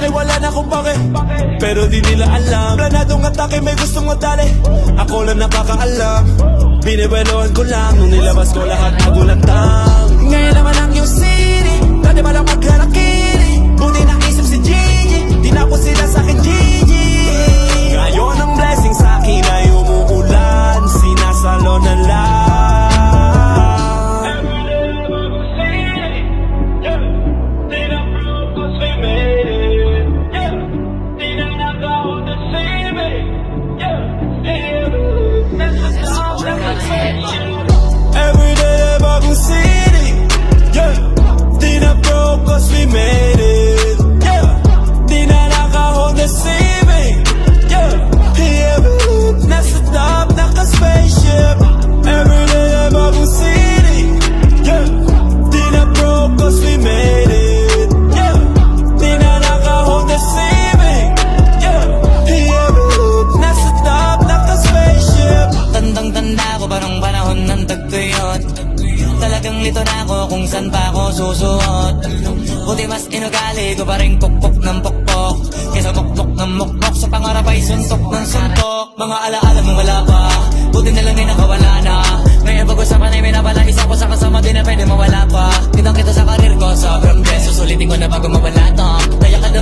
akin wala na akong pake. Pero di nila alam, planadong atake may gustong matali. Ako lang nakakaalam, binibeloan ko lang. Nung nilabas ko lahat nagulantang. Ngayon naman ang yung city, dati ba lang magkarakiri. Buti na isip si Gigi, di na po sila sa'kin Gigi. Ngayon ang blessing sa'kin ay umuulan, sinasalo na lang. Everyday bagong city, yeah. Di na broke cause we made it, yeah. Di na naka-hold the ceiling, yeah. Yeah, nasa top, naka-spaceship. Everyday bagong city, yeah. Di na broke cause we made it, yeah. Di na naka-hold the ceiling, yeah. Yeah, nasa top, naka-spaceship. Tandang-tanda ko parang panahon ng tagtuyot. Talagang lito na ako kung saan pa ako susuot. Buti mas inugali ko pa rin pukpok ng pukpok kaysa mukpok ng mukpok. Sa pangarap ay suntok ng suntok. Mga alaala mong wala pa, buti na lang ay nakawala na. Ngayon pag-usapan ay may nabala, isa ko sa kasama din na pwede mawala pa. Kitang kita sa karir ko, sobrang best. Susulitin ko na bago mawala to. Kaya ka na